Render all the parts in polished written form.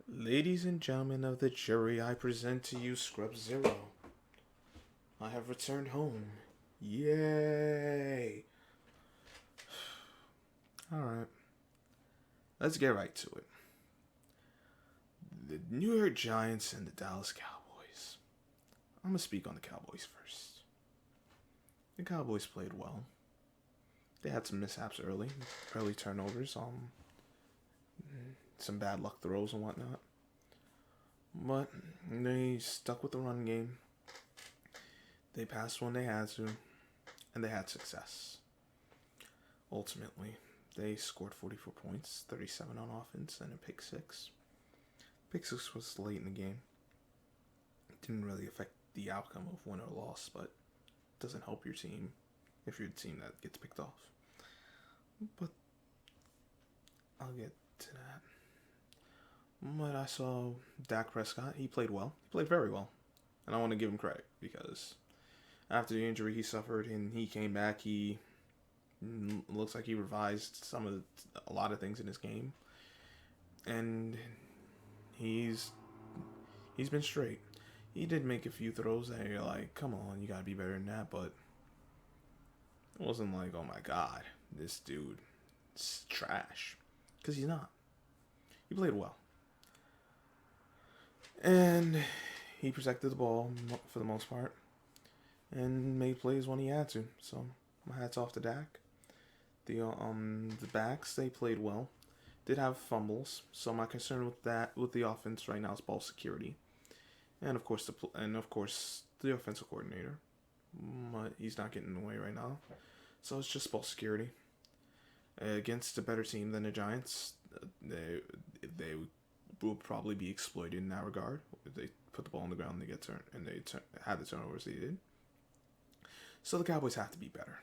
Ladies and gentlemen of the jury, I present to you Scrub Zero. I have returned home. Yay! Alright, let's get right to it. The New York Giants and the Dallas Cowboys. I'm going to speak on the Cowboys first. The Cowboys played well. They had some mishaps early turnovers, some bad luck throws and whatnot. But they stuck with the run game. They passed when they had to, and they had success. Ultimately, they scored 44 points, 37 on offense, and a pick six. Pick six was late in the game. It didn't really affect the outcome of win or loss, but it doesn't help your team if you're the team that gets picked off. But I'll get to that. But I saw Dak Prescott. He played well. He played very well. And I want to give him credit because after the injury he suffered and he came back, he looks like he revised a lot of things in his game. And he's been straight. He did make a few throws that you're like, come on, you got to be better than that. But it wasn't like, oh my God, this dude is trash. Because he's not. He played well. And he protected the ball for the most part and made plays when he had to. So my hat's off to Dak. The backs, they played well. Did have fumbles. So my concern with the offense right now is ball security, and of course the offensive coordinator. But he's not getting in the way right now. So it's just ball security against a better team than the Giants. They will probably be exploited in that regard. If they put the ball on the ground, they get turned, and they had the turnovers they did. So the Cowboys have to be better.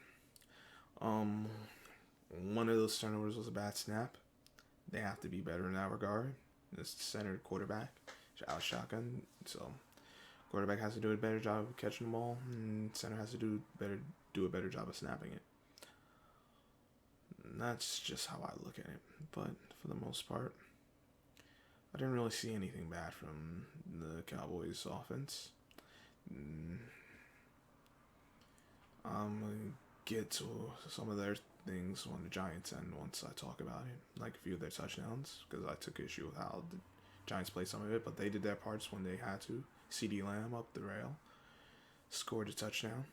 One of those turnovers was a bad snap. They have to be better in that regard. This center quarterback, out shotgun. So quarterback has to do a better job of catching the ball, and center has to do a better job of snapping it. And that's just how I look at it. But for the most part, I didn't really see anything bad from the Cowboys offense. I'm going to get to some of their things on the Giants end once I talk about it. Like a few of their touchdowns, because I took issue with how the Giants played some of it, but they did their parts when they had to. CeeDee Lamb up the rail. Scored a touchdown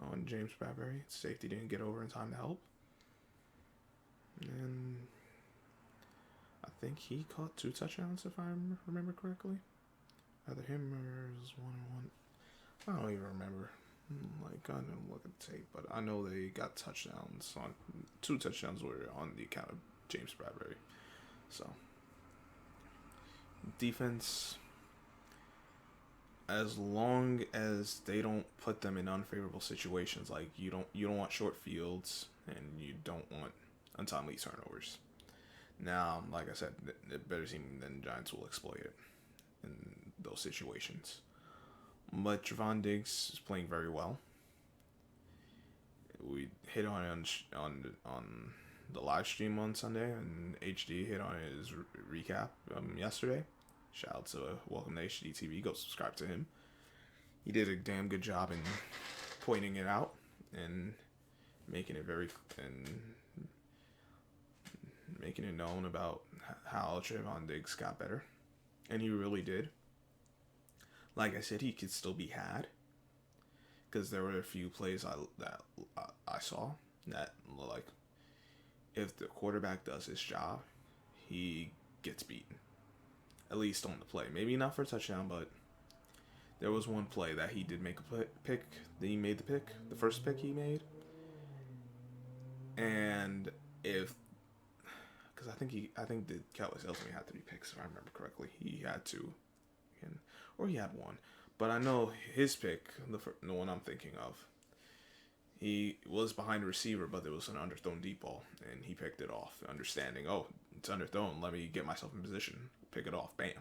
on James Bradbury. Safety didn't get over in time to help. And I think he caught 2 touchdowns, if I remember correctly. Either him or it was 1-1. I don't even remember. I didn't look at the tape, but I know they got touchdowns. 2 touchdowns were on the account of James Bradbury. So, defense, as long as they don't put them in unfavorable situations, like you don't want short fields and you don't want untimely turnovers. Now, like I said, the better team than the Giants will exploit it in those situations. But Trevon Diggs is playing very well. We hit on it on the live stream on Sunday, and HD hit on his recap yesterday. Shout out to Welcome to HD TV. Go subscribe to him. He did a damn good job in pointing it out and making it known about how Trevon Diggs got better, and he really did. Like I said, he could still be had because there were a few plays I saw that, like, if the quarterback does his job, he gets beaten. At least on the play. Maybe not for a touchdown, but there was one play that he did make a pick. He made the pick, the first pick he made. And because I think the Cowboys ultimately had 3 picks, if I remember correctly. He had 2, or he had 1. But I know his pick, the one I'm thinking of, he was behind the receiver, but there was an underthrown deep ball, and he picked it off, understanding, oh, it's underthrown, let me get myself in position, pick it off, bam.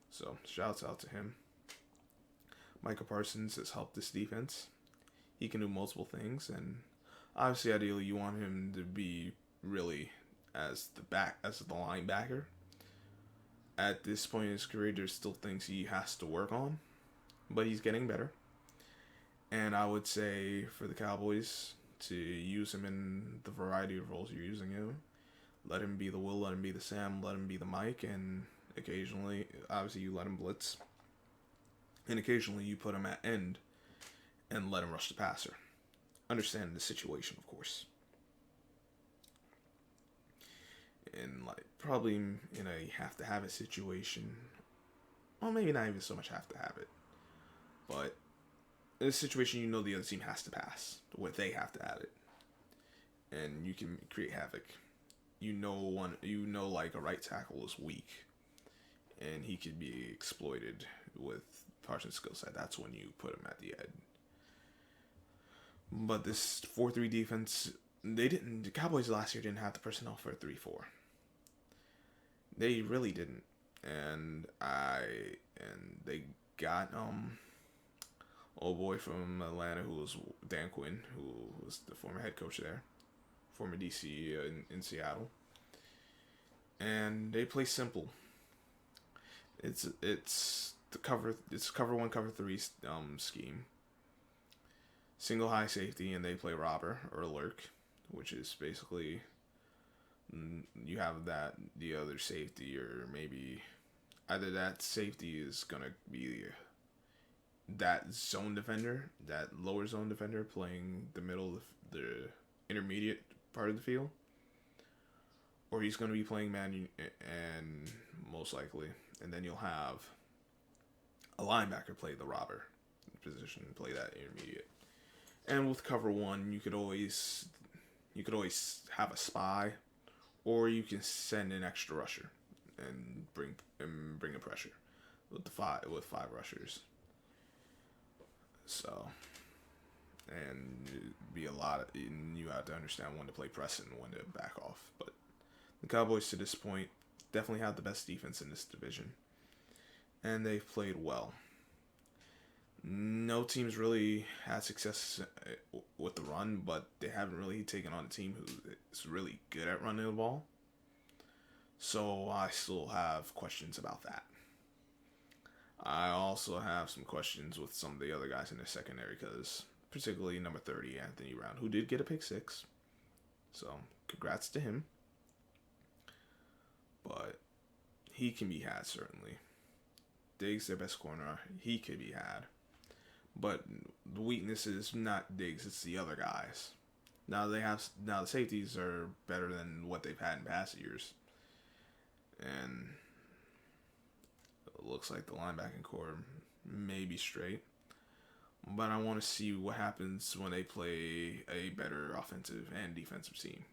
So, shouts out to him. Micah Parsons has helped this defense. He can do multiple things, and obviously, ideally, you want him to be really as the linebacker, at this point in his career, there's still things he has to work on, but he's getting better. And I would say for the Cowboys to use him in the variety of roles you're using him. Let him be the Will, let him be the Sam, let him be the Mike, and occasionally, obviously, you let him blitz. And occasionally, you put him at end and let him rush the passer. Understand the situation, of course. And, like, probably in a have-to-have-it situation, well, maybe not even so much have-to-have-it, but in a situation you know the other team has to pass, where they have to have it, and you can create havoc. Like a right tackle is weak, and he could be exploited with Parsons' skill set. That's when you put him at the end. But this 4-3 defense, the Cowboys last year didn't have the personnel for a 3-4. They really didn't, and they got old boy from Atlanta who was Dan Quinn, who was the former head coach there, former DC in Seattle. And they play simple. It's cover 1, cover 3 scheme. Single high safety, and they play robber or lurk, which is basically you have the other safety, or maybe either that safety is gonna be that zone defender, that lower zone defender playing the middle, the intermediate part of the field, or he's going to be playing man, and most likely, and then you'll have a linebacker play the robber position, play that intermediate. And with cover 1, you could always have a spy, or you can send an extra rusher and bring a pressure with five rushers. So, and be and you have to understand when to play press and when to back off. But the Cowboys to this point definitely have the best defense in this division, and they've played well. No team's really had success with the run, but they haven't really taken on a team who is really good at running the ball. So I still have questions about that. I also have some questions with some of the other guys in the secondary, because particularly number 30, Anthony Brown, who did get a pick 6. So, congrats to him. But he can be had, certainly. Diggs, their best corner, he could be had. But the weakness is not Diggs, it's the other guys. Now the safeties are better than what they've had in past years. And it looks like the linebacking core may be straight. But I want to see what happens when they play a better offensive and defensive team.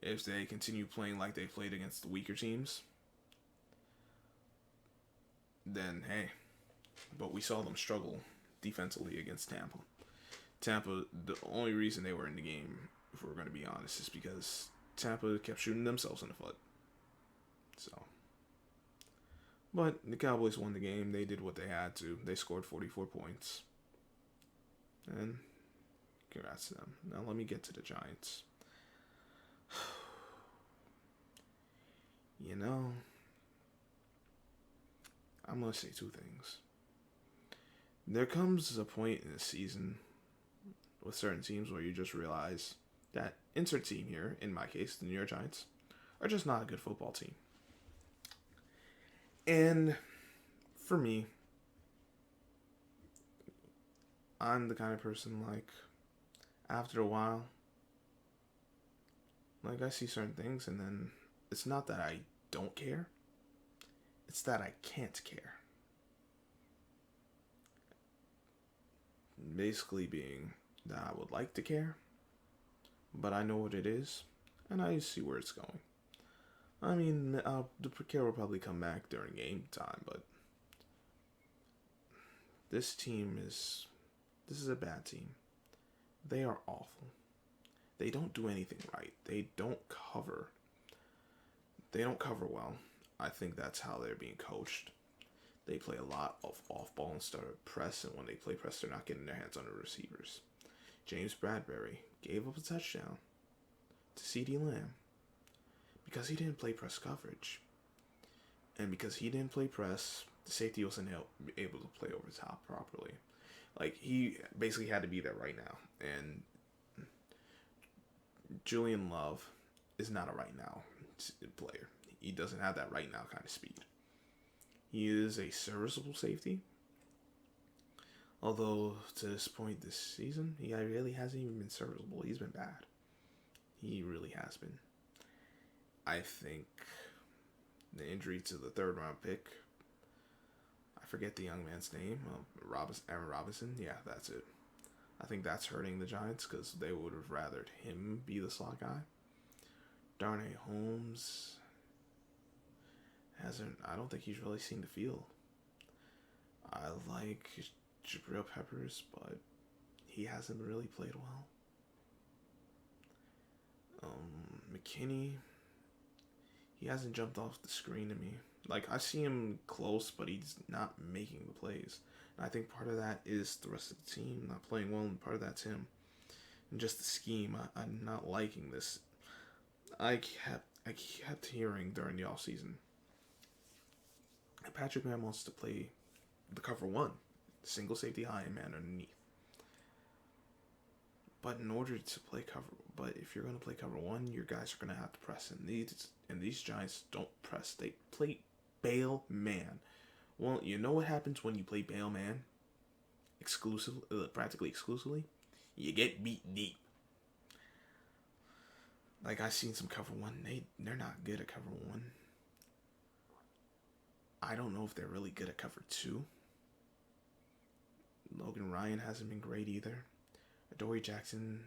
If they continue playing like they played against the weaker teams, then hey. But we saw them struggle defensively against Tampa. Tampa, the only reason they were in the game, if we're going to be honest, is because Tampa kept shooting themselves in the foot. So, but the Cowboys won the game. They did what they had to. They scored 44 points. And congrats to them. Now let me get to the Giants. You know, I'm going to say 2 things. There comes a point in the season with certain teams where you just realize that insert team here, in my case, the New York Giants, are just not a good football team. And for me, I'm the kind of person, like, after a while, like, I see certain things, and then it's not that I don't care, it's that I can't care. Basically being that I would like to care, but I know what it is, and I see where it's going. I mean, the care will probably come back during game time, but this is a bad team. They are awful. They don't do anything right. They don't cover well. I think that's how they're being coached. They play a lot of off-ball instead of press, and when they play press, they're not getting their hands on the receivers. James Bradbury gave up a touchdown to CeeDee Lamb because he didn't play press coverage. And because he didn't play press, the safety wasn't able to play over top properly. Like, he basically had to be there right now. And Julian Love is not a right now player. He doesn't have that right now kind of speed. He is a serviceable safety. Although, to this point this season, he really hasn't even been serviceable. He's been bad. He really has been. I think the injury to the third round pick, I forget the young man's name, Aaron Robinson. Yeah, that's it. I think that's hurting the Giants because they would have rathered him be the slot guy. Darnay Holmes I don't think he's really seen the field. I like Jabril Peppers, but he hasn't really played well. McKinney, he hasn't jumped off the screen to me. Like, I see him close, but he's not making the plays. And I think part of that is the rest of the team not playing well, and part of that's him. And just the scheme, I'm not liking this. I kept hearing during the offseason that Patrick Graham wants to play the cover one, single safety high and man underneath. But in order to play cover, if you're going to play cover one, your guys are going to have to press. And these Giants don't press. They play bail man. Well, you know what happens when you play bail man? Practically exclusively? You get beat deep. Like, I've seen some cover one. They're not good at cover one. I don't know if they're really good at cover two. Logan Ryan hasn't been great either. Adoree Jackson,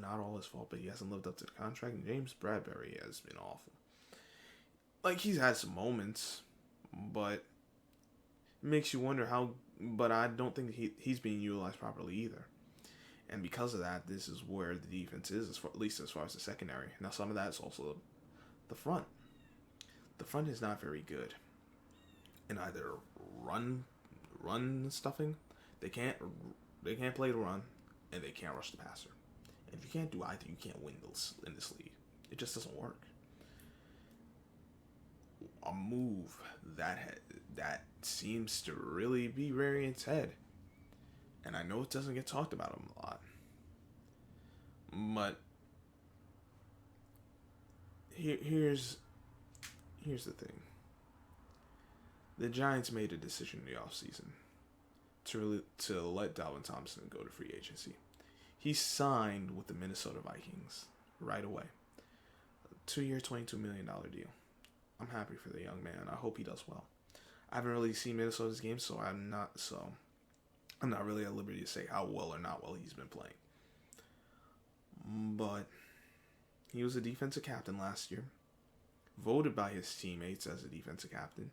not all his fault, but he hasn't lived up to the contract. And James Bradbury has been awful. Like, he's had some moments, but it makes you wonder how. But I don't think he's being utilized properly either. And because of that, this is where the defense is, at least as far as the secondary. Now, some of that is also the front. The front is not very good in either run stuffing. They can't play the run, and they can't rush the passer. And if you can't do either, you can't win in this league. It just doesn't work. A move that seems to really be rearing its head, and I know it doesn't get talked about a lot, but here's the thing. The Giants made a decision in the offseason to let Dalvin Thompson go to free agency. He signed with the Minnesota Vikings right away. A 2-year, $22 million deal. I'm happy for the young man. I hope he does well. I haven't really seen Minnesota's games, so I'm not really at liberty to say how well or not well he's been playing. But he was a defensive captain last year, voted by his teammates as a defensive captain,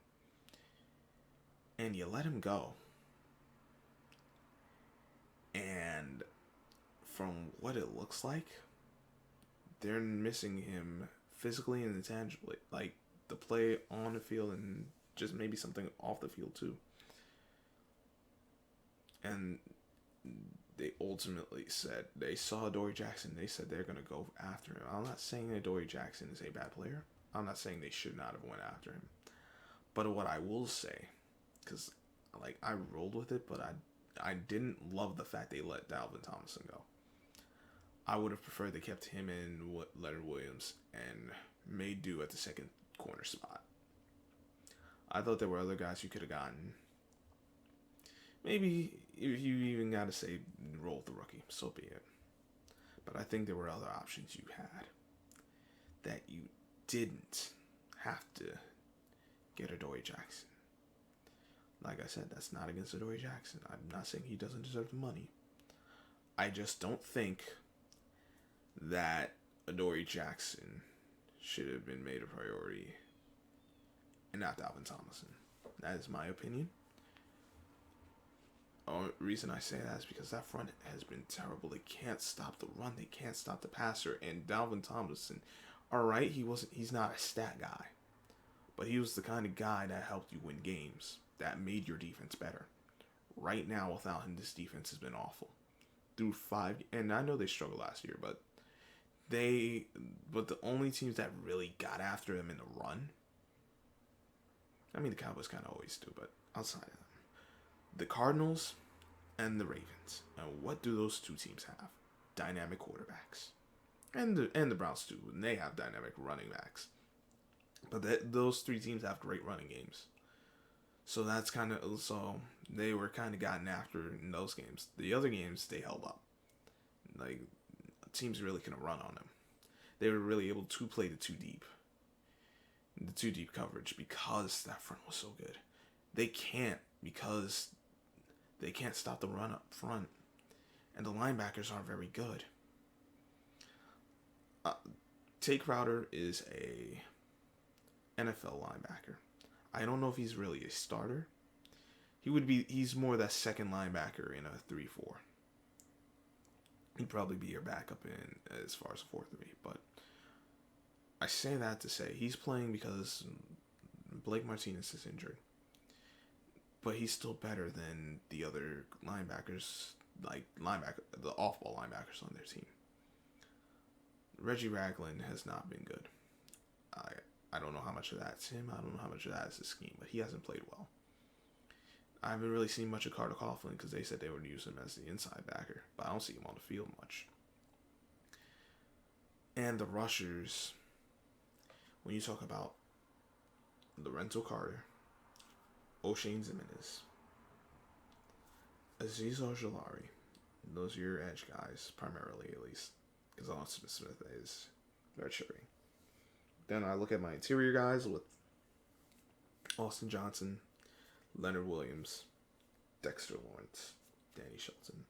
and you let him go. And from what it looks like, they're missing him physically and intangibly. Like, the play on the field and just maybe something off the field too. And they ultimately said, they saw Adoree Jackson, they said they're going to go after him. I'm not saying Adoree Jackson is a bad player. I'm not saying they should not have went after him. But what I will say, because like, I rolled with it, but I didn't love the fact they let Dalvin Thompson go. I would have preferred they kept him in Leonard Williams and made do at the second corner spot. I thought there were other guys you could have gotten. Maybe if you even got to say roll with the rookie, so be it. But I think there were other options you had that you didn't have to get Adoree Jackson. Like I said, that's not against Adoree Jackson. I'm not saying he doesn't deserve the money. I just don't think that Adoree Jackson should have been made a priority and not Dalvin Thompson. That is my opinion. The only reason I say that is because that front has been terrible. They can't stop the run. They can't stop the passer. And Dalvin Thompson, alright, he's not a stat guy. But he was the kind of guy that helped you win games. That made your defense better. Right now, without him, this defense has been awful. Through 5, and I know they struggled last year, but the only teams that really got after him in the run I mean, the Cowboys kind of always do, but outside of them, the Cardinals and the Ravens. And what do those two teams have? Dynamic quarterbacks. And the Browns too. And they have dynamic running backs. But those three teams have great running games. So that's kind of, so they were kind of gotten after in those games. The other games, they held up. Like, teams really couldn't run on them. They were really able to play the two deep coverage, because that front was so good. They can't, because they can't stop the run up front, and the linebackers aren't very good. Tay Crowder is a NFL linebacker. I don't know if he's really a starter. He's more that second linebacker in a 3-4. He'd probably be your backup in as far as 4-3, but I say that to say he's playing because Blake Martinez is injured. But he's still better than the other linebackers, the off-ball linebackers on their team. Reggie Ragland has not been good. I don't know how much of that's him. I don't know how much of that is his scheme, but he hasn't played well. I haven't really seen much of Carter Coughlin because they said they would use him as the inside backer, but I don't see him on the field much. And the rushers, when you talk about Lorenzo Carter, O'Shane Ximines, Azeez Ojulari, those are your edge guys, primarily at least, because Austin Smith is redshirting. Then I look at my interior guys with Austin Johnson, Leonard Williams, Dexter Lawrence, Danny Shelton.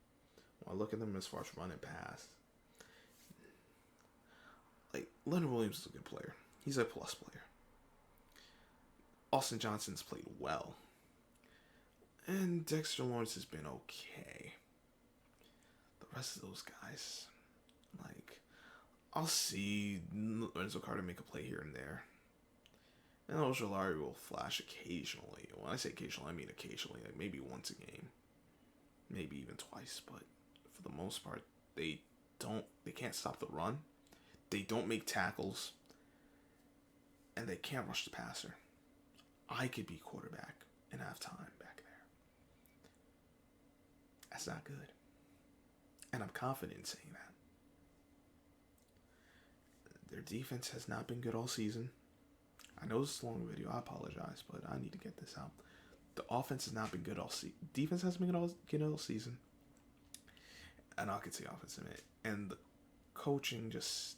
When I look at them as far as run and pass, like, Leonard Williams is a good player. He's a plus player. Austin Johnson's played well. And Dexter Lawrence has been okay. The rest of those guys, like, I'll see Lorenzo Carter make a play here and there. And Ojulari will flash occasionally. When I say occasionally, I mean occasionally. Like, maybe once a game. Maybe even twice. But for the most part, they can't stop the run. They don't make tackles. And they can't rush the passer. I could be quarterback and have time back there. That's not good. And I'm confident in saying that. Their defense has not been good all season. I know this is a long video. I apologize, but I need to get this out. The offense has not been good all season. Defense hasn't been good all season. And I could say offense in it. And the coaching just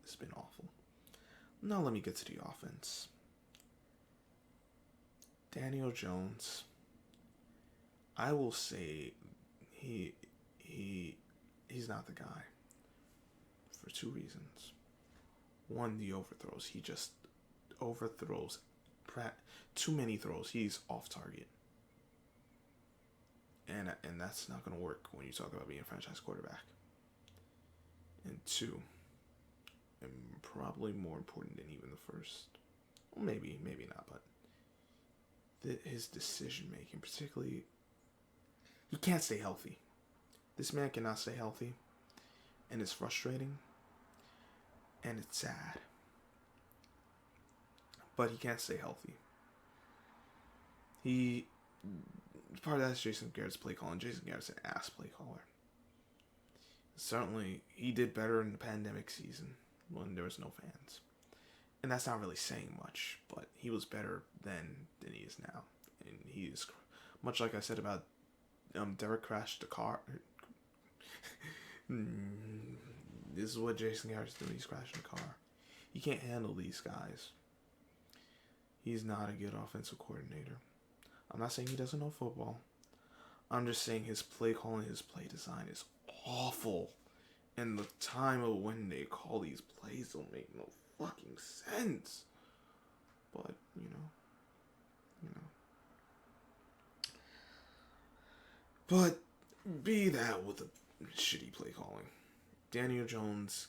has been awful. Now let me get to the offense. Daniel Jones, I will say he's not the guy for two reasons. One, the overthrows. He just overthrows too many throws. He's off target. And that's not going to work when you talk about being a franchise quarterback. And two, and probably more important than even the first, well, maybe not, but his decision making, particularly, he can't stay healthy. This man cannot stay healthy, and it's frustrating, and it's sad. But he can't stay healthy. Part of that is Jason Garrett's play calling. Jason Garrett's an ass play caller. Certainly, he did better in the pandemic season when there was no fans. And that's not really saying much, but he was better then than he is now. And he is, much like I said about Derek crashed the car. This is what Jason Garrett's doing. He's crashing the car. He can't handle these guys. He's not a good offensive coordinator. I'm not saying he doesn't know football. I'm just saying his play calling, his play design is awful. And the time of when they call these plays don't make no fucking sense. But, you know. But be that with the shitty play calling. Daniel Jones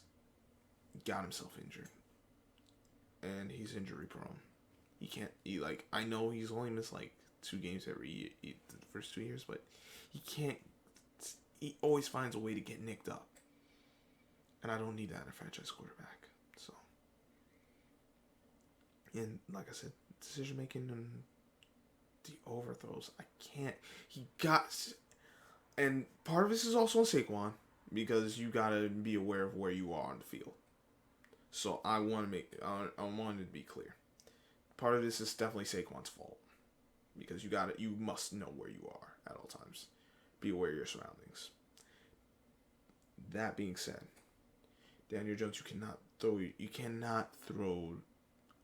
got himself injured. And he's injury prone. I know he's only missed like 2 games every year, the first 2 years, but he always finds a way to get nicked up. And I don't need that in a franchise quarterback. So, And like I said, decision making and the overthrows, I can't. He got, and part of this is also on Saquon because you gotta be aware of where you are on the field. So I want to I wanted to be clear. Part of this is definitely Saquon's fault because you must know where you are at all times. Be aware of your surroundings. That being said, Daniel Jones, you cannot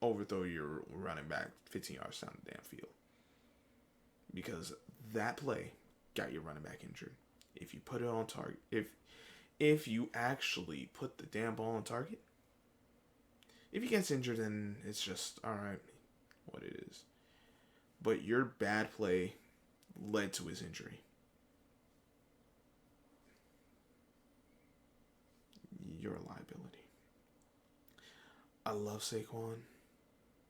overthrow your running back 15 yards down the damn field. Because that play got your running back injured. If you put it on target, if you actually put the damn ball on target, if he gets injured, then it's just, alright, what it is. But your bad play led to his injury. You're a liability. I love Saquon,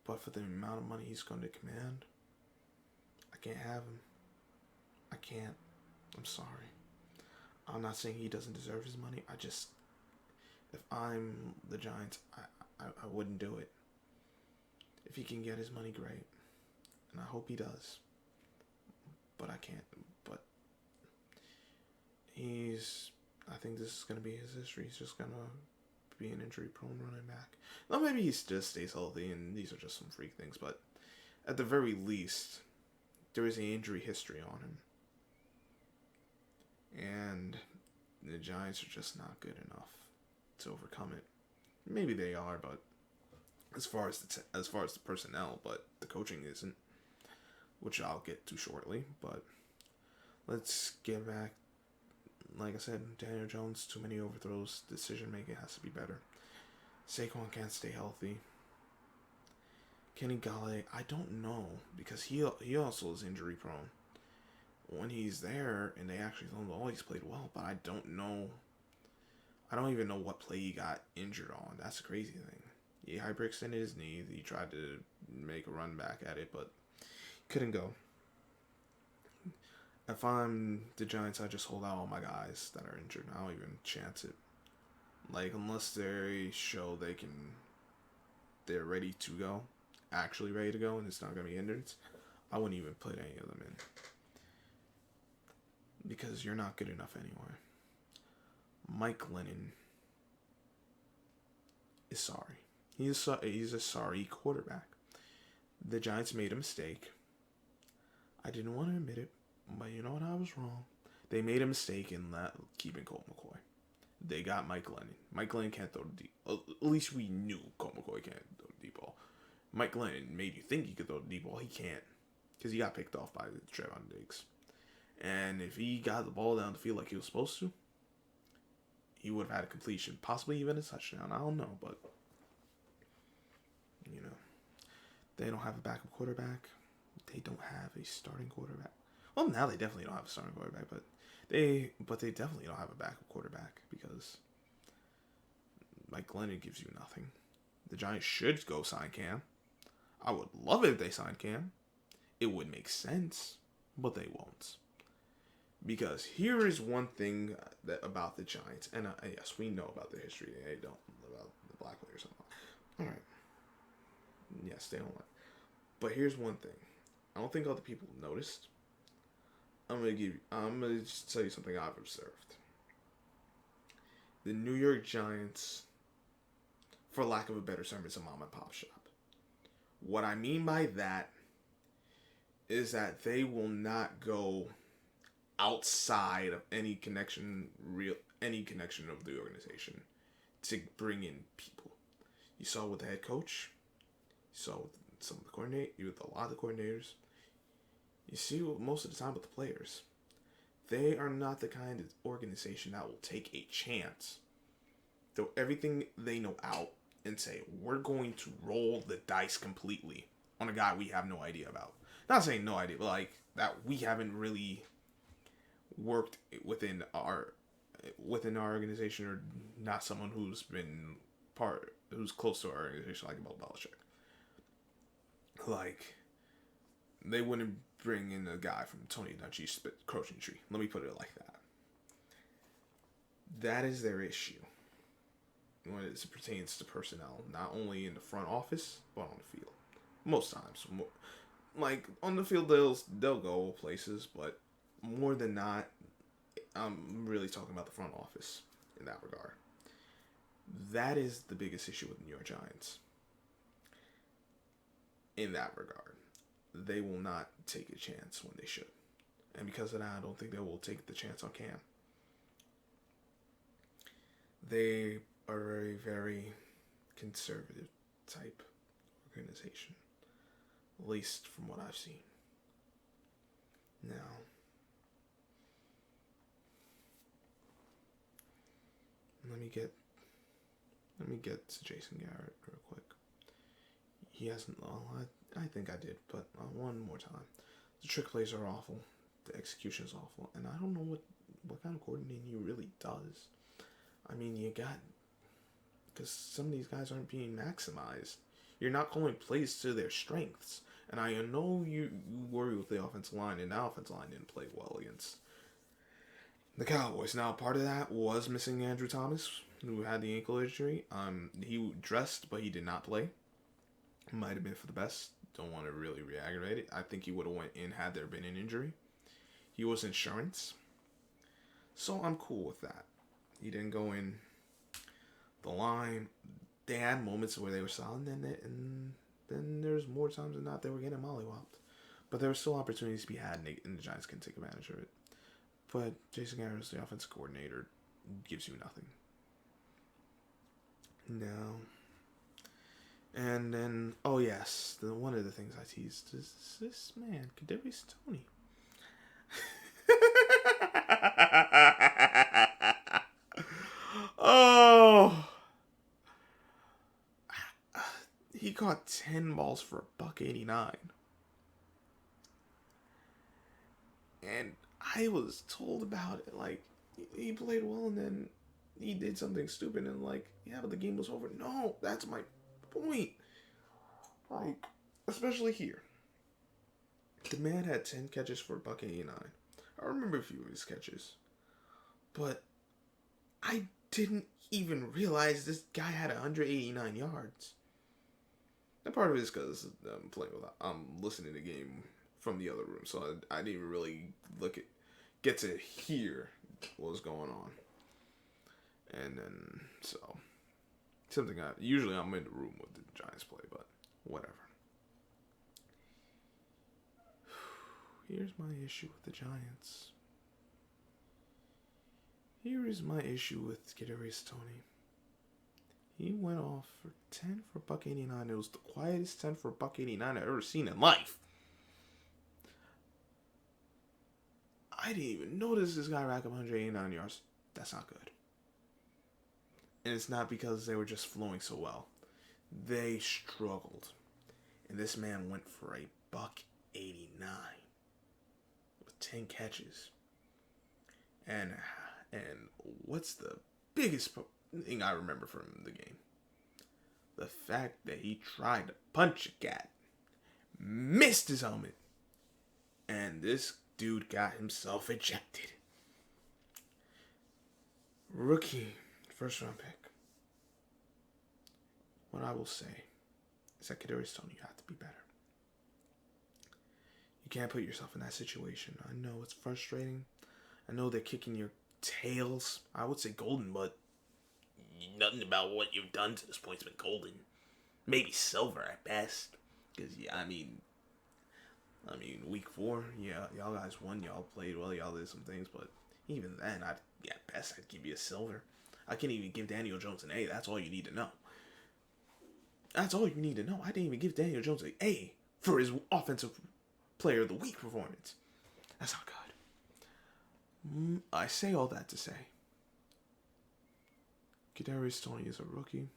but for the amount of money he's going to command, I can't have him. I can't. I'm sorry. I'm not saying he doesn't deserve his money. If I'm the Giants, I wouldn't do it. If he can get his money, great. And I hope he does. But I can't. But I think this is going to be his history. He's just going to be an injury-prone running back. Well, maybe he just stays healthy and these are just some freak things. But at the very least, there is an injury history on him. And the Giants are just not good enough to overcome it. Maybe they are, but as far as the personnel, but the coaching isn't, which I'll get to shortly. But let's get back. Like I said, Daniel Jones, too many overthrows. Decision making has to be better. Saquon can't stay healthy. Kenny Galladay, I don't know, because he also is injury prone. When he's there and they actually throw the ball, he's played well, but I don't know. I don't even know what play he got injured on. That's a crazy thing. He hyperextended his knee. He tried to make a run back at it, but couldn't go. If I'm the Giants, I just hold out all my guys that are injured. I don't even chance it. Like, unless they show they're ready to go, actually ready to go, and it's not going to be hindrance, I wouldn't even put any of them in. Because you're not good enough anyway. Mike Lennon is sorry. He's a sorry quarterback. The Giants made a mistake. I didn't want to admit it, but you know what? I was wrong. They made a mistake in keeping Colt McCoy. They got Mike Lennon. Mike Lennon can't throw the deep. At least we knew Colt McCoy can't throw the deep ball. Mike Lennon made you think he could throw the deep ball. He can't, because he got picked off by Trevon Diggs. And if he got the ball down the field like he was supposed to, he would have had a completion, possibly even a touchdown. I don't know, but they don't have a backup quarterback. They don't have a starting quarterback. Well, now they definitely don't have a starting quarterback, but they definitely don't have a backup quarterback because Mike Lennon gives you nothing. The Giants should go sign Cam. I would love it if they signed Cam. It would make sense, but they won't. Because here is one thing about the Giants, and yes, we know about their history. They don't about the black players. All right. Yes, they don't like. But here's one thing. I don't think other people noticed. I'm gonna just tell you something I've observed. The New York Giants, for lack of a better term, is a mom and pop shop. What I mean by that is that they will not go outside of any connection of the organization to bring in people. You saw with the head coach. You saw with some of the with a lot of the coordinators. You see most of the time with the players. They are not the kind of organization that will take a chance, throw everything they know out, and say, we're going to roll the dice completely on a guy we have no idea about. Not saying no idea, but like that we haven't really worked within our organization, or not someone who's close to our organization, like Bill Belichick. Like, they wouldn't bring in a guy from Tony Dungy's coaching tree. Let me put it like that. That is their issue when it pertains to personnel, not only in the front office, but on the field. Most times. Like, on the field, they'll go places, but more than not, I'm really talking about the front office in that regard. That is the biggest issue with the New York Giants. In that regard, they will not take a chance when they should. And because of that, I don't think they will take the chance on Cam. They are a very, very conservative type organization. At least from what I've seen. Now, let me get to Jason Garrett real quick. He hasn't. Well, I think I did, but one more time. The trick plays are awful. The execution is awful, and I don't know what kind of coordinating he really does. I mean, because some of these guys aren't being maximized. You're not calling plays to their strengths. And I know you worry with the offensive line, and that offensive line didn't play well against the Cowboys. Now, part of that was missing Andrew Thomas, who had the ankle injury. He dressed, but he did not play. Might have been for the best. Don't want to really re-aggravate it. I think he would have went in had there been an injury. He was insurance. So I'm cool with that. He didn't go in the line. They had moments where they were solid, and then there's more times than not they were getting mollywopped. But there were still opportunities to be had, and the Giants can take advantage of it. But Jason Garrett, the offensive coordinator, gives you nothing. No. And then, oh yes, one of the things I teased is this man, Kadarius Toney. Oh, he caught 10 balls for $1.89, and I was told about it. Like, he played well, and then he did something stupid, and like, yeah, but the game was over. No, that's my point. Like, especially here, the man had 10 catches for $1.89. I remember a few of his catches, but I didn't even realize this guy had 189 yards. And part of it is because I'm listening to the game from the other room, so I didn't even really get to hear what was going on. And then, so, usually I'm in the room with the Giants play, but whatever. Here's my issue with the Giants. Here is my issue with Kadarius Toney. He went off for 10 for $1.89. It was the quietest 10 for $1.89 I've ever seen in life. I didn't even notice this guy rack up 189 yards. That's not good. And it's not because they were just flowing so well. They struggled. And this man went for a $1.89 with 10 catches. And what's the biggest thing I remember from the game? The fact that he tried to punch a cat, missed his helmet, and this dude got himself ejected. Rookie, first round pick. What I will say is that Kadarius Toney, you have to be better. You can't put yourself in that situation. I know it's frustrating. I know they're kicking your tails. I would say golden, but nothing about what you've done to this point has been golden. Maybe silver at best. Because, yeah, I mean, week 4, yeah, y'all guys won. Y'all played well. Y'all did some things. But even then, at best, I'd give you a silver. I can't even give Daniel Jones an A. That's all you need to know. That's all you need to know. I didn't even give Daniel Jones an A for his offensive player of the week performance. That's not good. I say all that to say, Kadarius Toney is a rookie,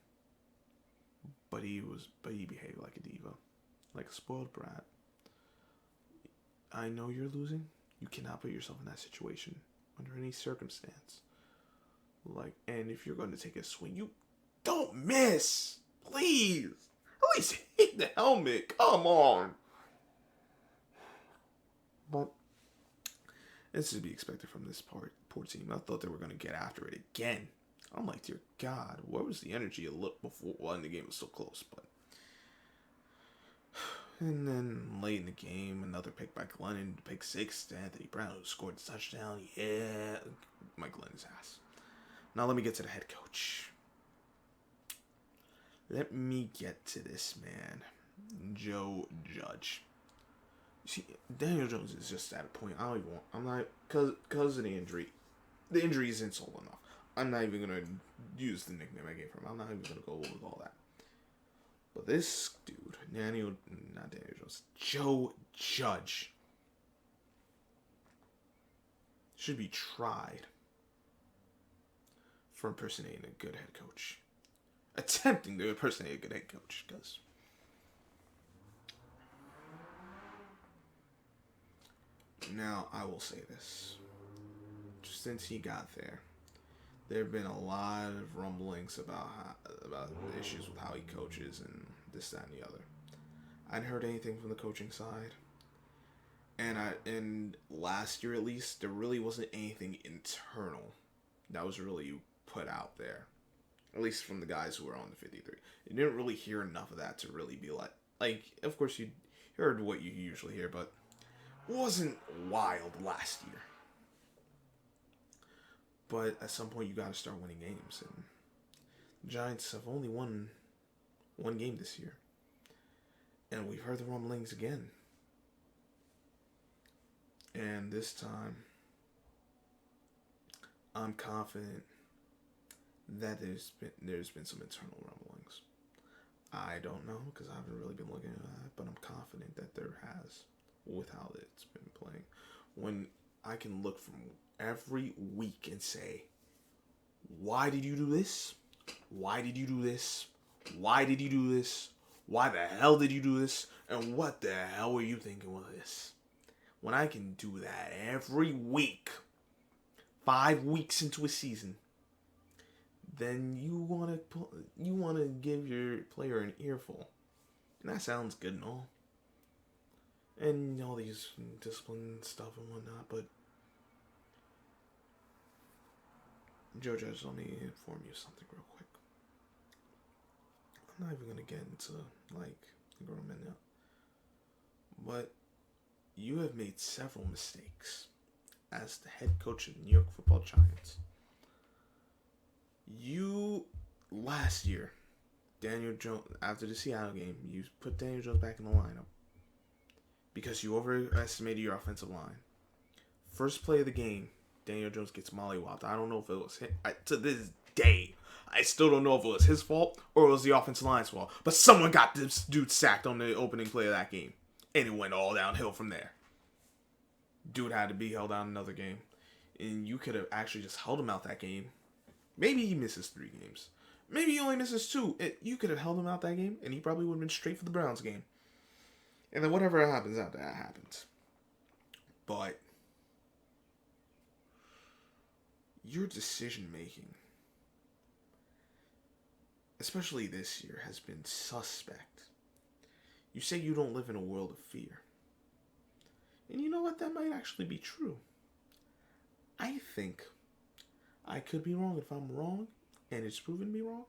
but he behaved like a diva, like a spoiled brat. I know you're losing. You cannot put yourself in that situation under any circumstance. And if you're going to take a swing, you don't miss. Please, at least hit the helmet. Come on. But this is to be expected from this poor team. I thought they were going to get after it again. I'm like, dear God, where was the energy it looked before when the game was so close? But And then late in the game, another pick by Glennon, pick 6 to Anthony Brown, who scored a touchdown. Yeah, Mike Glennon's ass. Now let me get to the head coach. Let me get to this man, Joe Judge. You see, Daniel Jones is just at a point I'm not, because of the injury. The injury is insult enough. I'm not even going to use the nickname I gave him. I'm not even going to go with all that. But this dude, not Daniel Jones, Joe Judge, should be tried for impersonating a good head coach. Attempting to impersonate a good head coach, because now I will say this. Just since he got there have been a lot of rumblings about the issues with how he coaches and this, that, and the other. I hadn't heard anything from the coaching side. And last year at least, there really wasn't anything internal that was really put out there. At least from the guys who were on the 53. You didn't really hear enough of that to really be like, of course you heard what you usually hear, but it wasn't wild last year. But at some point you got to start winning games, and the Giants have only won one game this year. And we've heard the rumblings again. And this time, I'm confident that there's been some internal rumblings. I don't know, because I haven't really been looking at that, but I'm confident that there has, with how it's been playing. When I can look from every week and say, why did you do this? Why did you do this? Why did you do this? Why the hell did you do this? And what the hell were you thinking with this? When I can do that every week, 5 weeks into a season, then you want to give your player an earful. And that sounds good and all. And all these discipline stuff and whatnot, but Joe Judge, let me inform you something real quick. I'm not even going to get into, grown men now. But you have made several mistakes as the head coach of the New York Football Giants. Last year, Daniel Jones, after the Seattle game, you put Daniel Jones back in the lineup because you overestimated your offensive line. First play of the game, Daniel Jones gets mollywopped. I don't know if it was him. To this day, I still don't know if it was his fault or it was the offensive line's fault. But someone got this dude sacked on the opening play of that game. And it went all downhill from there. Dude had to be held out another game. And you could have actually just held him out that game. Maybe he misses 3 games. Maybe he only misses 2. You could have held him out that game, and he probably would have been straight for the Browns game. And then whatever happens after that happens. But your decision making, especially this year, has been suspect. You say you don't live in a world of fear. And you know what? That might actually be true. I think I could be wrong. If I'm wrong and it's proven to be wrong,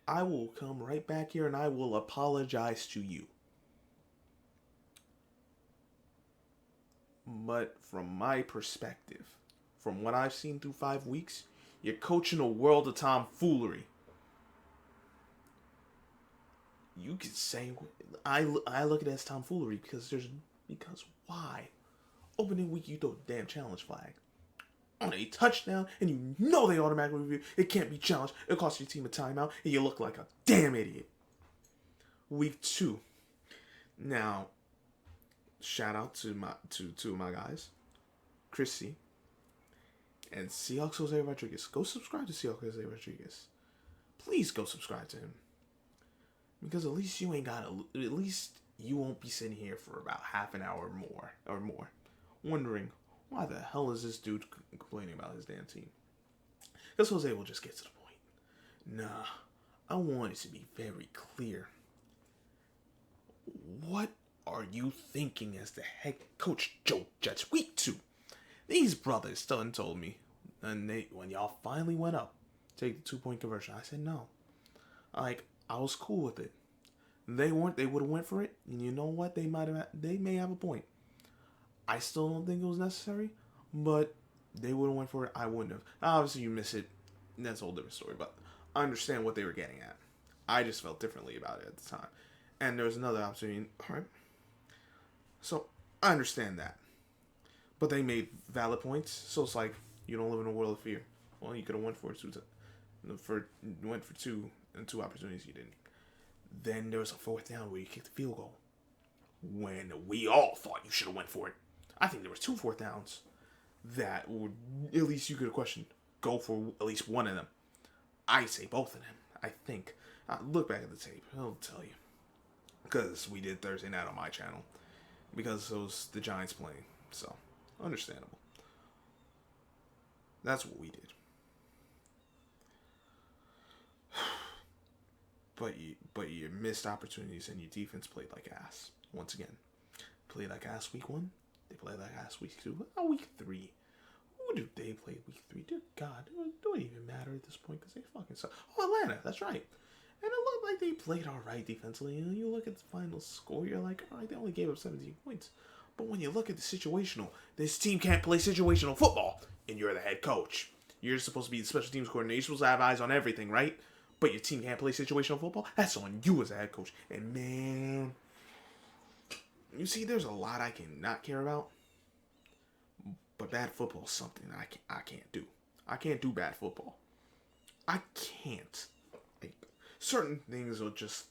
I will come right back here and I will apologize to you. But from my perspective, from what I've seen through 5 weeks, you're coaching a world of tomfoolery. You could say, I look at it as tomfoolery because why? Opening week, you throw a damn challenge flag on a touchdown, and you know they automatically review. It can't be challenged. It costs your team a timeout, and you look like a damn idiot. Week 2. Now, shout out to two of my guys, Chris C. and Seahawks Jose Rodriguez. Go subscribe to Seahawks Jose Rodriguez. Please go subscribe to him. Because at least you won't be sitting here for about half an hour or more, wondering why the hell is this dude complaining about his damn team. Because Jose will just get to the point. Nah, I want it to be very clear. What are you thinking as the head coach, Joe Judge? Week 2. These brothers done told me, and when y'all finally went up, take the 2-point conversion. I said no. I was cool with it. They weren't. They would have went for it. And you know what? They may have a point. I still don't think it was necessary, but they would have went for it. I wouldn't have. Obviously, you miss it. That's a whole different story. But I understand what they were getting at. I just felt differently about it at the time. And there was another opportunity. All right. So I understand that, but they made valid points. So it's like you don't live in a world of fear. Well, you could have went for two and two opportunities you didn't. Then there was a fourth down where you kicked the field goal when we all thought you should have went for it. I think there was 2 fourth downs that would at least you could have questioned. Go for at least one of them. I say both of them. I think. Look back at the tape. I'll tell you. Because we did Thursday night on my channel. Because it was the Giants playing. So, understandable. That's what we did. But you missed opportunities and your defense played like ass. Once again. Played like ass week 1. They played like ass week 2. Week 3. Who did they play week 3? Dear God. It don't even matter at this point because they fucking suck. Oh, Atlanta. That's right. And it looked like they played alright defensively. And you look at the final score, you're like, alright, they only gave up 17 points. But when you look at the situational, this team can't play situational football. And you're the head coach. You're supposed to be the special teams coordinator. You're supposed to have eyes on everything, right? But your team can't play situational football? That's on you as a head coach. And man, you see, there's a lot I cannot care about. But bad football is something that I can't do. I can't do bad football. I can't. Like, certain things will just...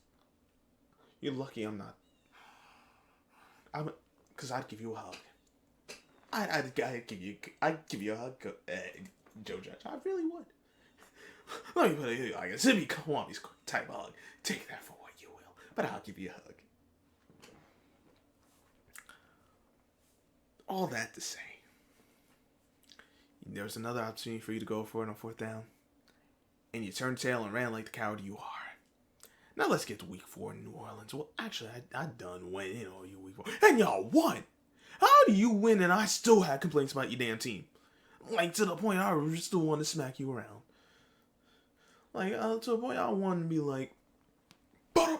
You're lucky I'm not... Because I'd give you a hug. I'd give you a hug, Joe Judge. I really would. Let me put it like a Zibby Kawamis type hug. Take that for what you will. But I'll give you a hug. All that to say, there was another opportunity for you to go for it on 4th down. And you turned tail and ran like the coward you are. Now let's get to week 4 in New Orleans. Well, actually, I done went in on you week 4. And y'all won. How do you win and I still have complaints about your damn team? Like, to the point I still want to smack you around. Like, to the point I want to be like, I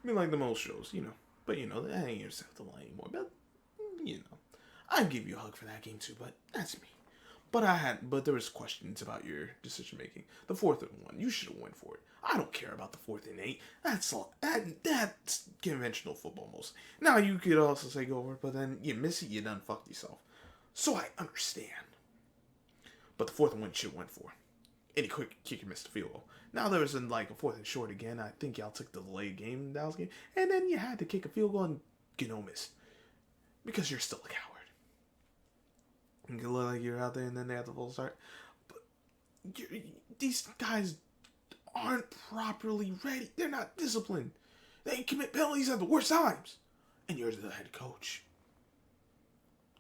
mean, like the most shows, you know. But, you know, that ain't acceptable anymore. But, you know, I'd give you a hug for that game too, but that's me. But there was questions about your decision making. The 4th and 1, you should have went for it. I don't care about the 4th and 8. That's conventional football mostly. Now you could also say go over it, but then you miss it, you done fucked yourself. So I understand. But the 4th and 1 you should have went for. Any quick kicker missed the field goal. Now there was a 4th and short again. I think y'all took the delayed game in Dallas game, and then you had to kick a field goal and missed because you're still a coward. You can look like you're out there and then they have the full start. But these guys aren't properly ready. They're not disciplined. They commit penalties at the worst times. And you're the head coach.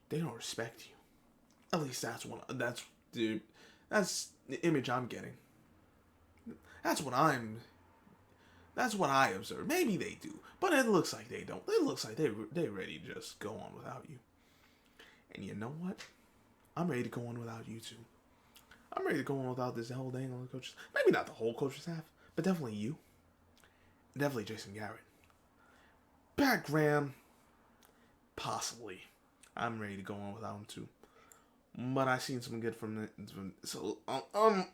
They don't respect you. At least that's the image I'm getting. That's what I observe. Maybe they do. But it looks like they don't. It looks like they're ready to just go on without you. And you know what? I'm ready to go on without you too. I'm ready to go on without this whole dang on the coaches. Maybe not the whole coaching staff, but definitely you. Definitely Jason Garrett. Pat Graham, possibly. I'm ready to go on without him too. But I seen some good from so I'm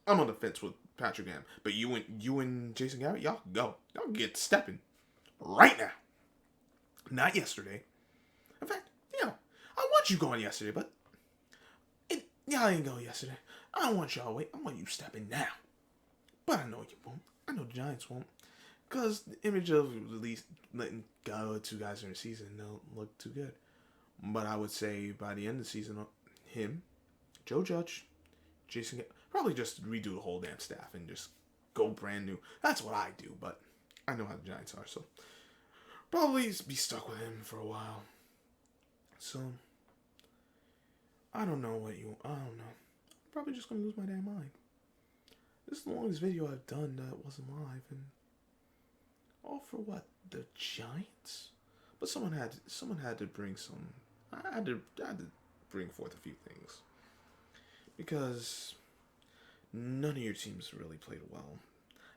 on the fence with Patrick Graham. But you and Jason Garrett, y'all go. Y'all get stepping right now. Not yesterday. In fact, I want you going yesterday, but y'all ain't go yesterday. I don't want y'all wait. I want you stepping now. But I know you won't. I know the Giants won't. Because the image of at least letting go 2 guys in the season don't look too good. But I would say by the end of the season, him, Joe Judge, Jason, probably just redo the whole damn staff and just go brand new. That's what I do, but I know how the Giants are, so probably be stuck with him for a while. So, I don't know. I'm probably just gonna lose my damn mind. This is the longest video I've done that wasn't live, and all for what? The Giants? But someone had to bring some. I had to bring forth a few things because none of your teams really played well.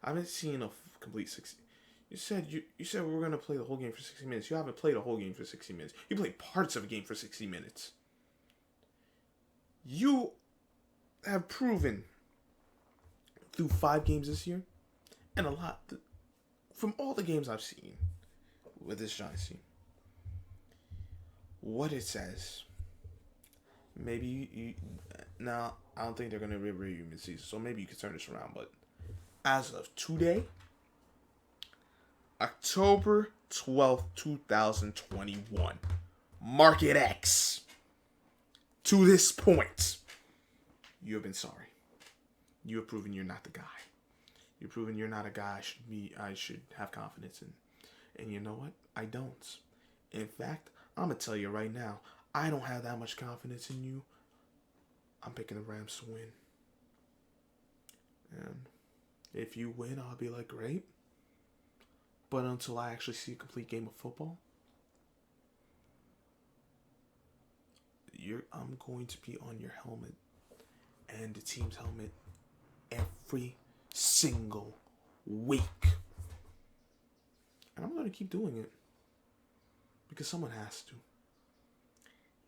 I haven't seen a complete 60. You said we were gonna play the whole game for 60 minutes. You haven't played a whole game for 60 minutes. You played parts of a game for 60 minutes. You have proven through 5 games this year, and a lot from all the games I've seen with this Giants team, what it says. Maybe you now I don't think they're gonna review you mid-season, so maybe you can turn this around. But as of today, October 12th, 2021, Market X. To this point, you have been sorry. You have proven you're not the guy. You've proven you're not a guy I should have confidence in. And you know what? I don't. In fact, I'm going to tell you right now, I don't have that much confidence in you. I'm picking the Rams to win. And if you win, I'll be like, great. But until I actually see a complete game of football, I'm going to be on your helmet and the team's helmet every single week. And I'm going to keep doing it because someone has to.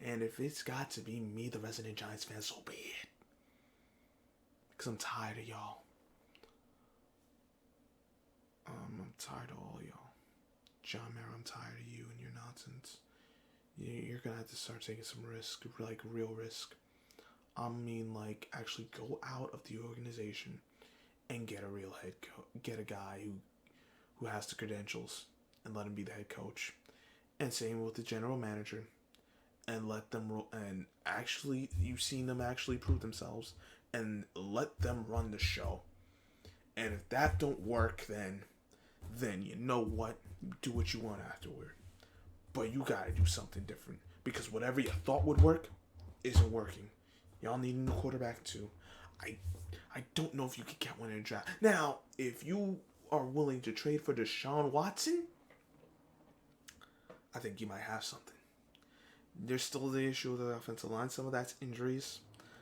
And if it's got to be me, the resident Giants fan, so be it. Because I'm tired of y'all. I'm tired of all y'all. John Mayer, I'm tired of you and your nonsense. You're going to have to start taking some risk, like real risk. I mean, like, actually go out of the organization and get a real head coach. Get a guy who has the credentials and let him be the head coach. And same with the general manager. And let them and actually, you've seen them actually prove themselves. And let them run the show. And if that don't work, then you know what? Do what you want afterward. But you gotta do something different. Because whatever you thought would work isn't working. Y'all need a new quarterback too. I don't know if you can get one in a draft. Now, if you are willing to trade for Deshaun Watson, I think you might have something. There's still the issue with the offensive line. Some of that's injuries.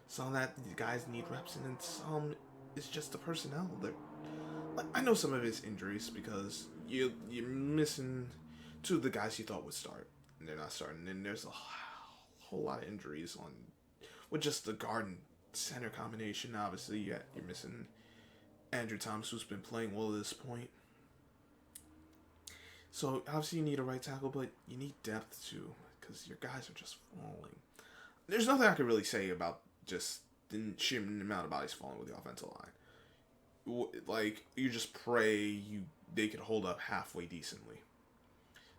Some of that the guys need reps, and then some is just the personnel. I know some of it's injuries because you're missing two of the guys you thought would start, and they're not starting. And there's a whole lot of injuries with just the guard and center combination. Obviously, you're missing Andrew Thomas, who's been playing well at this point. So obviously you need a right tackle, but you need depth too, because your guys are just falling. There's nothing I could really say about just the sheer amount of bodies falling with the offensive line. Like, you just pray they could hold up halfway decently.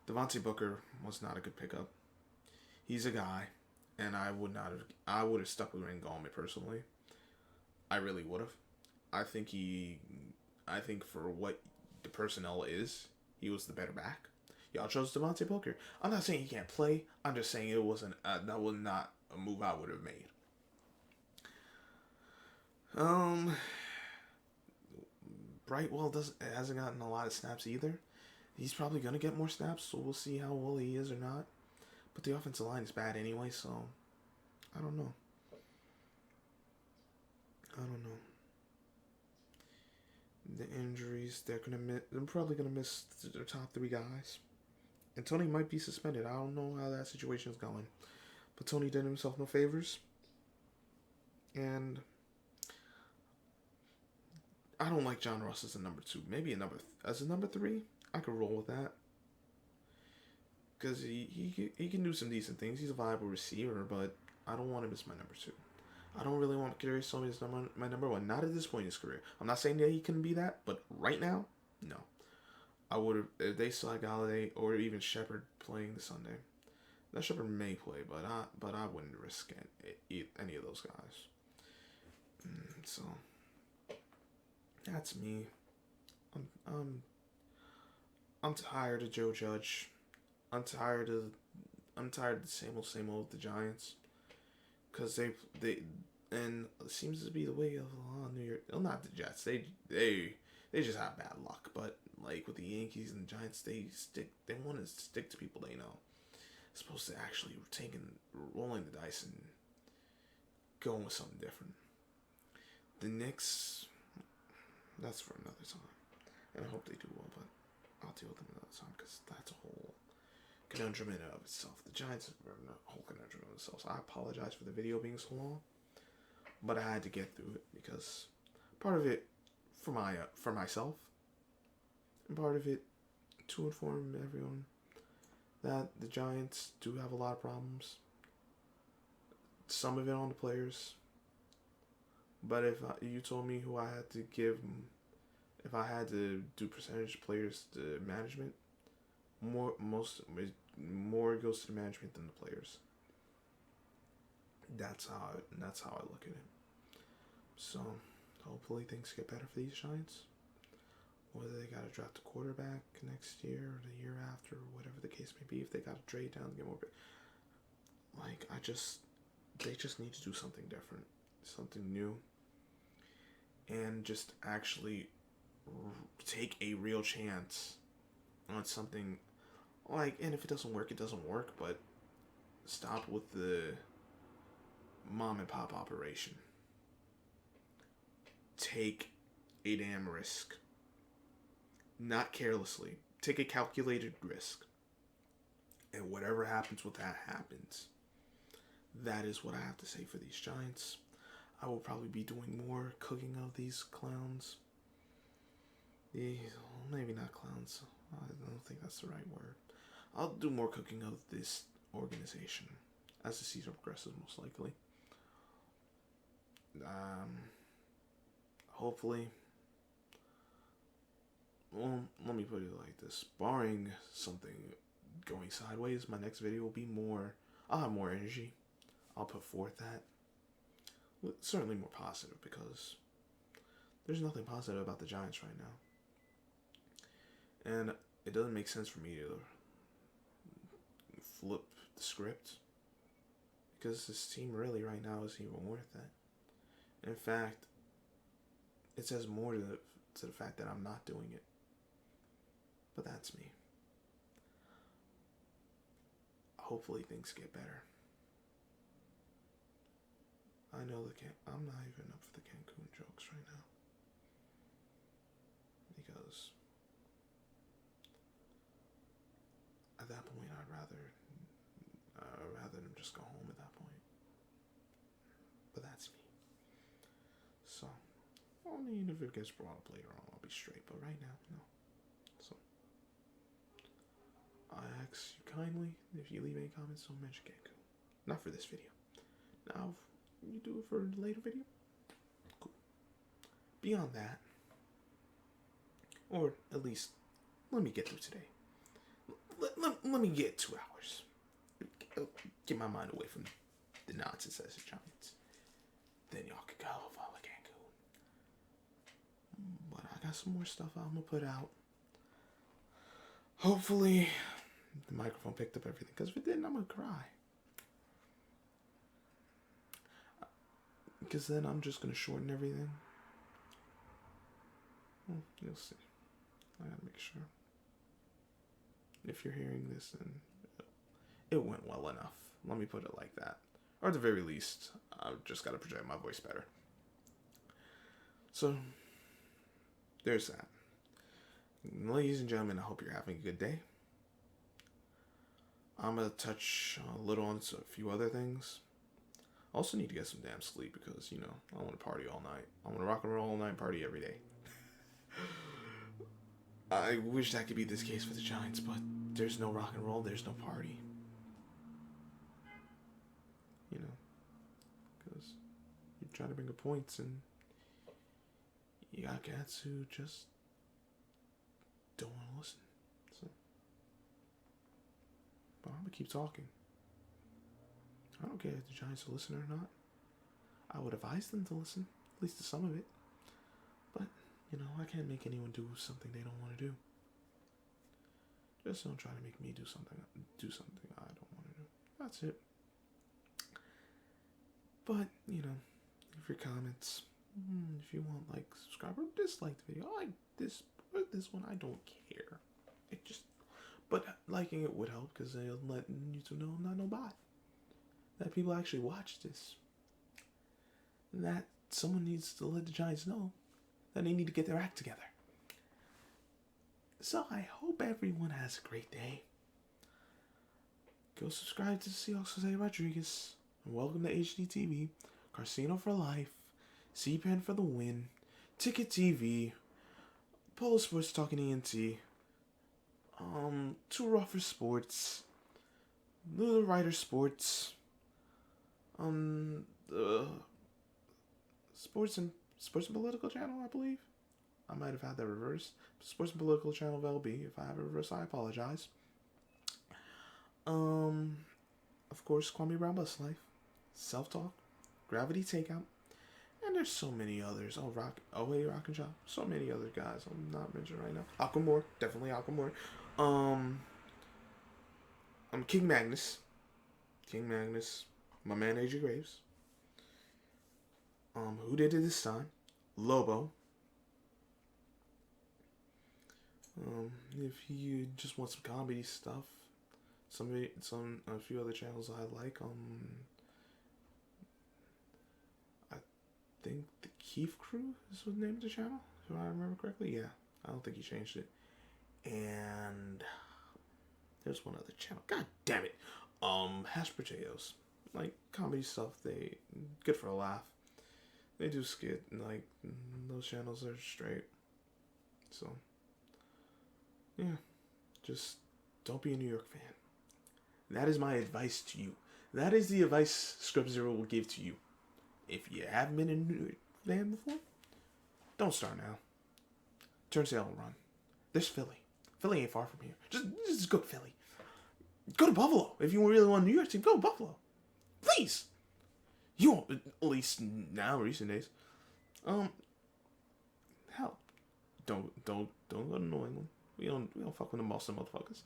Devontae Booker was not a good pickup. He's a guy, and I would have stuck with Ring Gallman personally. I really would have. I think for what the personnel is, he was the better back. Y'all chose Devontae Booker. I'm not saying he can't play. I'm just saying that was not a move I would have made. Brightwell hasn't gotten a lot of snaps either. He's probably gonna get more snaps, so we'll see how well he is or not. But the offensive line is bad anyway, so I don't know. The injuries, they're probably gonna miss their top 3 guys. And Tony might be suspended. I don't know how that situation is going. But Tony did himself no favors. And I don't like John Ross as a number 2. Maybe as a number 3, I could roll with that. Because he can do some decent things. He's a viable receiver, but I don't want him as my number 2. I don't really want Kadarius Toney as my number 1. Not at this point in his career. I'm not saying that he couldn't be that, but right now, no. I would have, if they saw Galladay or even Shepard playing this Sunday. That Shepard may play, but I wouldn't risk any of those guys. So that's me. I'm tired of Joe Judge. I'm tired of the same old with the Giants. Cause they and it seems to be the way of New York. Well, not the Jets. They just have bad luck. But like with the Yankees and the Giants, they want to stick to people they know. As opposed to actually rolling the dice and going with something different. The Knicks, that's for another time. And I hope they do well, but I'll deal with them another time because that's a whole conundrum in and of itself. The Giants are a whole conundrum in themselves. I apologize for the video being so long, but I had to get through it because part of it for myself, and part of it to inform everyone that the Giants do have a lot of problems. Some of it on the players. But if you told me who I had to give, if I had to do percentage players to management, more goes to the management than the players. That's how I look at it. So hopefully things get better for these Giants. Whether they got to draft a quarterback next year or the year after, or whatever the case may be, if they got to trade down to get more, they just need to do something different, something new, and just actually take a real chance on something. And if it doesn't work, it doesn't work, but stop with the mom and pop operation. Take a damn risk. Not carelessly. Take a calculated risk. And whatever happens with that happens. That is what I have to say for these Giants. I will probably be doing more cooking of these clowns. Maybe not clowns. I don't think that's the right word. I'll do more cooking of this organization as the season progresses, most likely. Hopefully. Well, let me put it like this. Barring something going sideways, my next video will be more... I'll have more energy. I'll put forth that. Certainly more positive, because there's nothing positive about the Giants right now. And it doesn't make sense for me to flip the script, because this team really right now isn't even worth that. In fact, it says more to the fact that I'm not doing it. But that's me. Hopefully things get better. I know I'm not even up for the Cancun jokes right now. Because at that point I'd rather them just go home at that point. But that's me. So, if it gets brought up later on, I'll be straight. But right now, no. So, I ask you kindly, if you leave any comments, don't mention Cancun. Not for this video. Now, you do it for a later video? Cool. Beyond that, or at least, let me get through today. Let me get 2 hours. Get my mind away from the nonsense as the Giants. Then y'all could go follow Cancun. But I got some more stuff I'm going to put out. Hopefully, the microphone picked up everything. Because if it didn't, I'm going to cry. Because then I'm just going to shorten everything. Well, you'll see. I got to make sure. If you're hearing this, then it went well enough. Let me put it like that. Or at the very least, I've just got to project my voice better. So, there's that. Ladies and gentlemen, I hope you're having a good day. I'm going to touch a little on a few other things. I also need to get some damn sleep because, I want to party all night. I want to rock and roll all night, party every day. I wish that could be this case for the Giants, but there's no rock and roll, there's no party. Because you're trying to bring up points and you got cats who just don't want to listen. So, but I'm going to keep talking. I don't care if the Giants will listen or not. I would advise them to listen, at least to some of it. But, I can't make anyone do something they don't want to do. Just don't try to make me do something I don't want to do. That's it. But, leave your comments. If you want, subscribe or dislike the video. I like this or this one, I don't care. But liking it would help because it'll let YouTube know I'm not no bot. That people actually watch this. And that someone needs to let the Giants know that they need to get their act together. So I hope everyone has a great day. Go subscribe to Seahawks Jose Rodriguez. And welcome to HDTV, Casino for Life, C-Pen for the Win, Ticket TV, Polo Sports Talking ENT, Too Raw for Sports, Little Rider Sports, the Sports and Political Channel, I believe. I might have had that reversed. Sports and Political Channel of LB. If I have it reversed, I apologize. Of course, Kwame Brown Bus Life, Self Talk, Gravity Takeout, and there's so many others. Rock and Shop. So many other guys I'm not mentioning right now. Aquamore, definitely Aquamore. King Magnus, my man AJ Graves. Who Did It This Time? Lobo. If you just want some comedy stuff, a few other channels I like. I think the Keef Crew is the name of the channel, if I remember correctly. Yeah, I don't think he changed it. And there's one other channel. God damn it. Hash Potatoes, like comedy stuff. They good for a laugh. They do skit, like those channels are straight. So yeah, just don't be a New York fan. That is my advice to you. That is the advice Scrub Zero will give to you. If you haven't been a New York fan before, don't start now. Turnstile will run. There's Philly. Philly ain't far from here. Just go to Philly. Go to Buffalo. If you really want a New York team, go to Buffalo. Please. You won't, at least now, recent days. Hell, don't go to New England. We don't fuck with the Boston motherfuckers.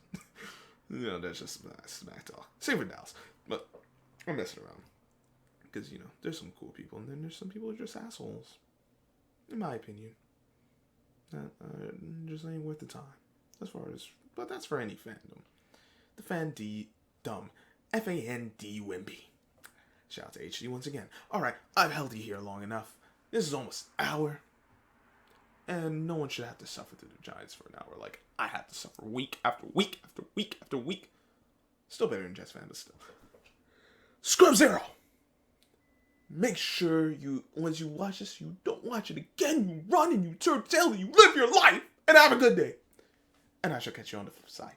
That's just smack talk. Same for Dallas, but I'm messing around because there's some cool people, and then there's some people who are just assholes, in my opinion. That just ain't worth the time. But that's for any fandom. The Fandom, FAND Wimby. Shout out to HD once again. All right, I've held you here long enough. This is almost an hour. And no one should have to suffer through the Giants for an hour like I had to suffer week after week after week after week. Still better than Jets fan, but still. Scrub Zero! Make sure once you watch this, you don't watch it again. You run and you turn tail and you live your life. And have a good day. And I shall catch you on the flip side.